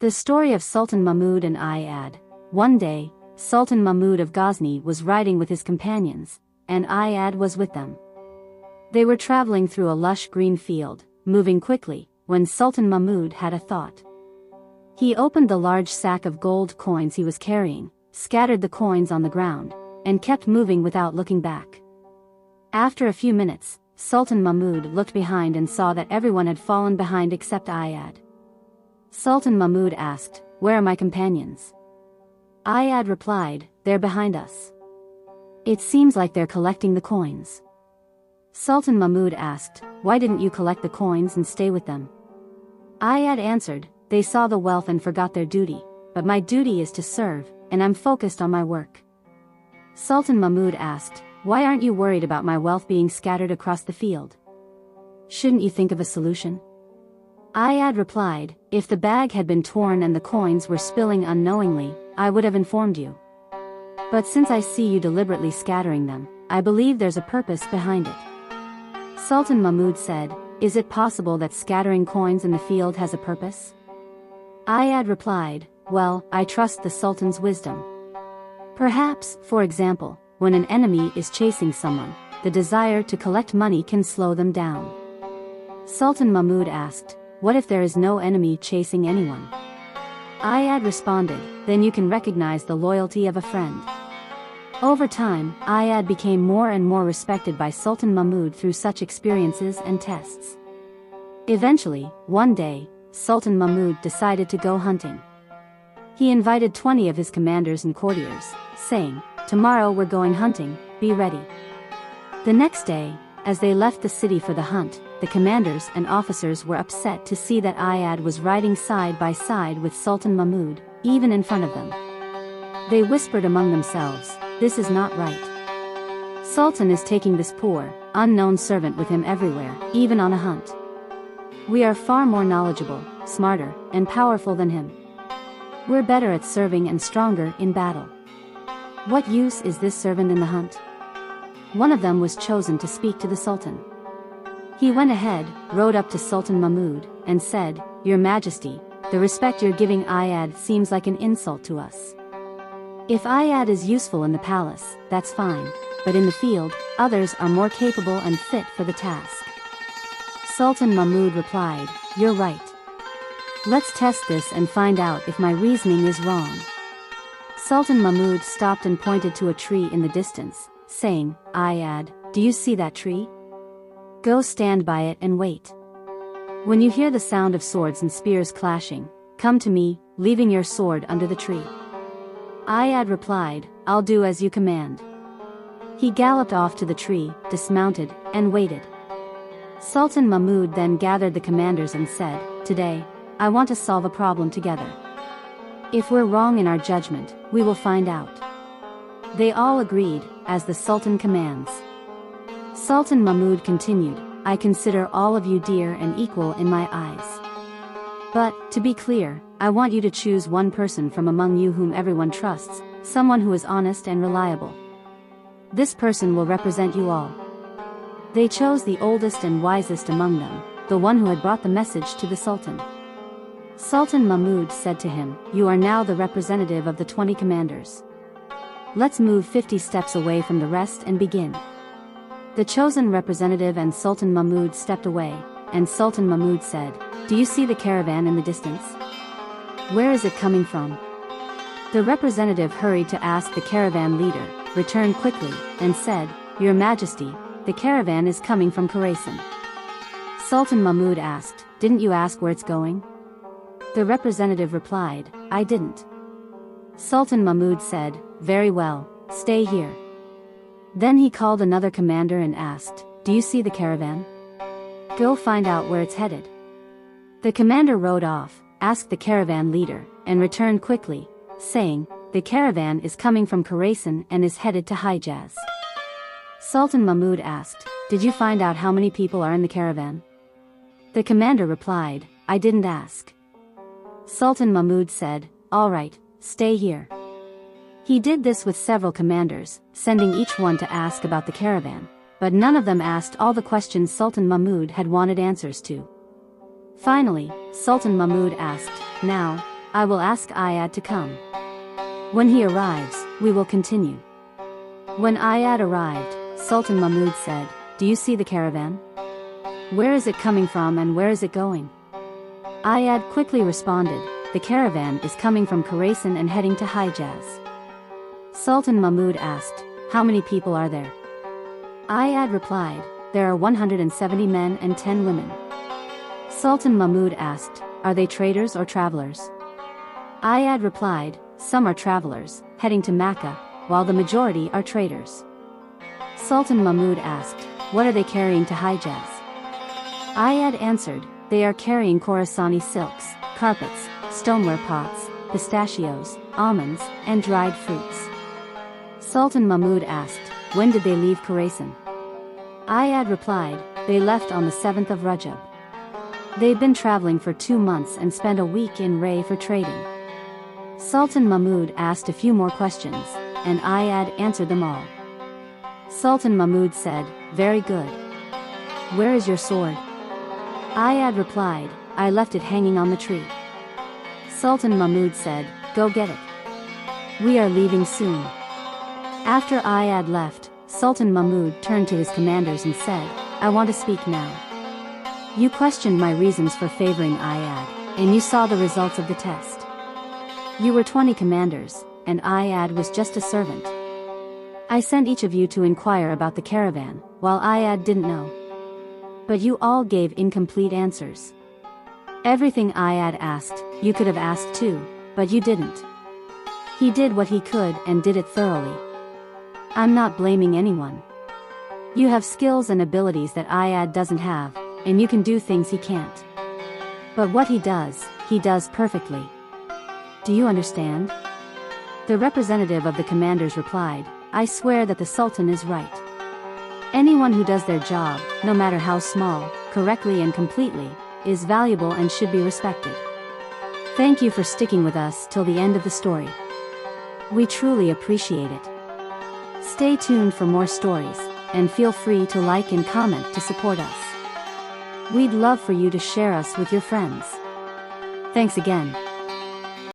The story of Sultan Mahmoud and Ayaz. One day, Sultan Mahmoud of Ghazni was riding with his companions, and Ayaz was with them. They were traveling through a lush green field, moving quickly, when Sultan Mahmoud had a thought. He opened the large sack of gold coins he was carrying, scattered the coins on the ground, and kept moving without looking back. After a few minutes, Sultan Mahmoud looked behind and saw that everyone had fallen behind except Ayaz. Sultan Mahmoud asked, "Where are my companions?" Ayaz replied, "They're behind us. It seems like they're collecting the coins." Sultan Mahmoud asked, "Why didn't you collect the coins and stay with them?" Ayaz answered, "They saw the wealth and forgot their duty, but my duty is to serve, and I'm focused on my work." Sultan Mahmoud asked, "Why aren't you worried about my wealth being scattered across the field? Shouldn't you think of a solution?" Ayaz replied, "If the bag had been torn and the coins were spilling unknowingly, I would have informed you. But since I see you deliberately scattering them, I believe there's a purpose behind it." Sultan Mahmoud said, "Is it possible that scattering coins in the field has a purpose?" Ayaz replied, "Well, I trust the Sultan's wisdom. Perhaps, for example, when an enemy is chasing someone, the desire to collect money can slow them down." Sultan Mahmoud asked, "What if there is no enemy chasing anyone?" Ayaz responded, "Then you can recognize the loyalty of a friend." Over time, Ayaz became more and more respected by Sultan Mahmoud through such experiences and tests. Eventually, one day, Sultan Mahmoud decided to go hunting. He invited 20 of his commanders and courtiers, saying, "Tomorrow we're going hunting, be ready." The next day, as they left the city for the hunt, the commanders and officers were upset to see that Ayaz was riding side by side with Sultan Mahmoud, even in front of them. They whispered among themselves, "This is not right. Sultan is taking this poor, unknown servant with him everywhere, even on a hunt. We are far more knowledgeable, smarter, and powerful than him. We're better at serving and stronger in battle. What use is this servant in the hunt?" One of them was chosen to speak to the Sultan. He went ahead, rode up to Sultan Mahmoud, and said, "Your Majesty, the respect you're giving Ayaz seems like an insult to us. If Ayaz is useful in the palace, that's fine, but in the field, others are more capable and fit for the task." Sultan Mahmoud replied, "You're right. Let's test this and find out if my reasoning is wrong." Sultan Mahmoud stopped and pointed to a tree in the distance, saying, "Ayaz, do you see that tree? Go stand by it and wait. When you hear the sound of swords and spears clashing, come to me, leaving your sword under the tree." Ayaz replied, "I'll do as you command." He galloped off to the tree, dismounted, and waited. Sultan Mahmoud then gathered the commanders and said, "Today, I want to solve a problem together. If we're wrong in our judgment, we will find out." They all agreed, as the Sultan commands. Sultan Mahmoud continued, "I consider all of you dear and equal in my eyes. But, to be clear, I want you to choose one person from among you whom everyone trusts, someone who is honest and reliable. This person will represent you all." They chose the oldest and wisest among them, the one who had brought the message to the Sultan. Sultan Mahmoud said to him, "You are now the representative of the 20 commanders. Let's move 50 steps away from the rest and begin." The chosen representative and Sultan Mahmoud stepped away, and Sultan Mahmoud said, "Do you see the caravan in the distance? Where is it coming from?" The representative hurried to ask the caravan leader, returned quickly, and said, "Your Majesty, the caravan is coming from Khorasan." Sultan Mahmoud asked, "Didn't you ask where it's going?" The representative replied, "I didn't." Sultan Mahmoud said, "Very well, stay here." Then he called another commander and asked, "Do you see the caravan? Go find out where it's headed." The commander rode off, asked the caravan leader, and returned quickly, saying, "The caravan is coming from Khorasan and is headed to Hijaz." Sultan Mahmoud asked, "Did you find out how many people are in the caravan?" The commander replied, "I didn't ask." Sultan Mahmoud said, "All right, stay here." He did this with several commanders, sending each one to ask about the caravan, but none of them asked all the questions Sultan Mahmoud had wanted answers to. Finally, Sultan Mahmoud asked, "Now, I will ask Ayad to come. When he arrives, we will continue. When Ayad arrived, Sultan Mahmoud said, "Do you see the caravan? Where is it coming from and where is it going?" Ayad quickly responded, "The caravan is coming from Khorasan and heading to Hijaz." Sultan Mahmoud asked, "How many people are there?" Ayad replied, "There are 170 men and 10 women." Sultan Mahmoud asked, "Are they traders or travelers?" Ayad replied, "Some are travelers, heading to Makkah, while the majority are traders." Sultan Mahmoud asked, "What are they carrying to Hijaz?" Ayad answered, "They are carrying Khorasani silks, carpets, stoneware pots, pistachios, almonds, and dried fruits." Sultan Mahmoud asked, "When did they leave Khorasan?" Ayad replied, "They left on the 7th of Rajab. They've been traveling for 2 months and spent a week in Ray for trading." Sultan Mahmoud asked a few more questions, and Ayad answered them all. Sultan Mahmoud said, "Very good. Where is your sword?" Ayad replied, "I left it hanging on the tree." Sultan Mahmoud said, "Go get it. We are leaving soon." After Ayad left, Sultan Mahmoud turned to his commanders and said, "I want to speak now. You questioned my reasons for favoring Ayad, and you saw the results of the test. You were 20 commanders, and Ayad was just a servant. I sent each of you to inquire about the caravan, while Ayad didn't know. But you all gave incomplete answers. Everything Ayad asked, you could have asked too, but you didn't. He did what he could and did it thoroughly. I'm not blaming anyone. You have skills and abilities that Ayad doesn't have, and you can do things he can't. But what he does perfectly. Do you understand?" The representative of the commanders replied, "I swear that the Sultan is right. Anyone who does their job, no matter how small, correctly and completely, is valuable and should be respected. Thank you for sticking with us till the end of the story. We truly appreciate it. Stay tuned for more stories, and feel free to like and comment to support us. We'd love for you to share us with your friends. Thanks again."